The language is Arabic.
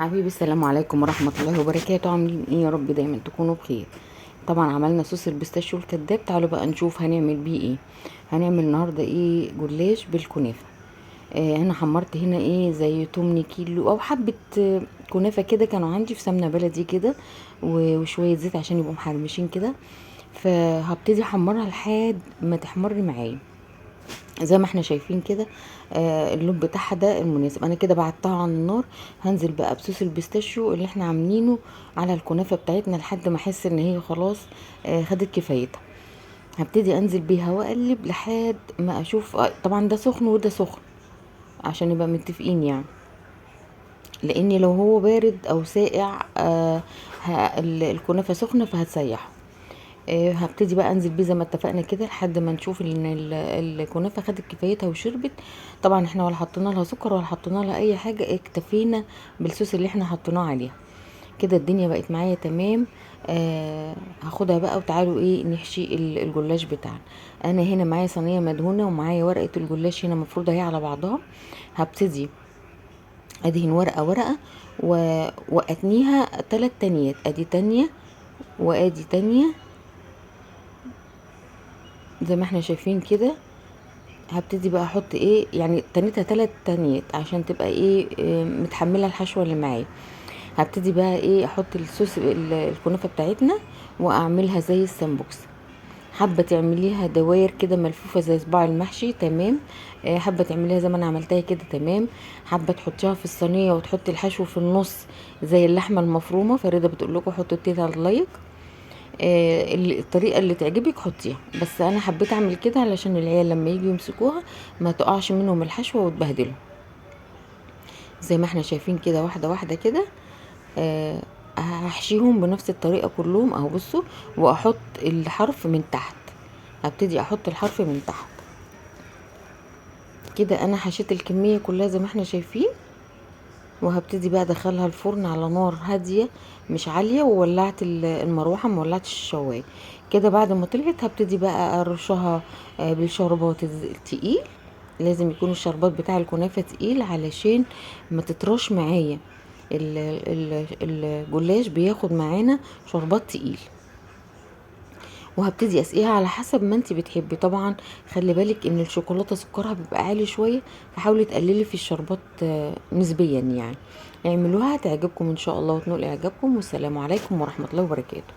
حبيبي السلام عليكم ورحمة الله وبركاته. عاملين ايه؟ يا رب دايما تكونوا بخير. طبعا عملنا صوص البيستاشيو الكداب. تعالوا بقى نشوف هنعمل بيه ايه. هنعمل النهاردة ايه؟ جلاش بالكنافة. انا حمرت هنا ايه زي 8 كيلو او حبة كنافة كده، كانوا عندي في سمنة بلدي كده وشوية زيت عشان يبقوا محرمشين كده. فهبتدي احمرها لحد ما تحمر معايا زي ما احنا شايفين كده. اللون بتاعها ده المناسب. انا كده بعدتها عن النار. هنزل بقى بصوص البيستاشيو اللي احنا عاملينه على الكنافه بتاعتنا لحد ما احس ان هي خلاص خدت كفايتها. هبتدي انزل بيها واقلب لحد ما اشوف طبعا ده سخن وده سخن عشان نبقى متفقين يعني، لان لو هو بارد او ساقع الكنافه سخنه فهتسيح. هبتدي بقى انزل بيه زي ما اتفقنا كده لحد ما نشوف ان الكنافه خدت كفايتها وشربت. طبعا احنا ولا حطينا لها سكر ولا حطينا لها اي حاجه، اكتفينا بالصوص اللي احنا حطيناه عليها. كده الدنيا بقت معايا تمام. هاخدها بقى وتعالوا ايه نحشي الجلاش بتاعنا. انا هنا معايا صينيه مدهونه ومعايا ورقه الجلاش هنا مفروضه هي على بعضها. هبتدي ادهن ورقه ورقه واتنيها 3 تانيات. ادي تانية وادي تانية زي ما احنا شايفين كده. هبتدي بقى احط ايه يعني تنيتها 3 تانيات عشان تبقى ايه متحمله الحشوه اللي معايا. هبتدي بقى ايه احط الصوص الكنافه بتاعتنا واعملها زي السمبوكس. حابه تعمليها دواير كده ملفوفه زي صباع المحشي تمام. حابه تعمليها زي ما انا عملتها كده تمام. حابه تحطيها في الصينيه وتحطي الحشو في النص زي اللحمه المفرومه. فريده بتقول لكم حطوا التيتا لايك. الطريقه اللي تعجبك حطيها، بس انا حبيت اعمل كده علشان العيال لما يجوا يمسكوها ما تقعش منهم الحشوه وتبهدلهم. زي ما احنا شايفين كده واحده واحده كده. آه هحشيهم بنفس الطريقه كلهم اهو بصوا. واحط الحرف من تحت. هبتدي احط الحرف من تحت كده. انا حشيت الكميه كلها زي ما احنا شايفين. وهبتدي بقى ادخلها الفرن على نار هاديه مش عاليه، وولعت المروحه ما ولعتش الشوايه. كده بعد ما طلعت هبتدي بقى ارشها بالشربات التقيل. لازم يكون الشربات بتاع الكنافه تقيل علشان ما تطرش معايا. الجلاش بياخد معانا شربات تقيل. وهبتدي اسقيها على حسب ما انت بتحبي. طبعا خلي بالك ان الشوكولاته سكرها بيبقى عالي شويه، فحاولي تقللي في الشربات نسبيا يعني. اعملوها هتعجبكم ان شاء الله وتنول اعجابكم. والسلام عليكم ورحمه الله وبركاته.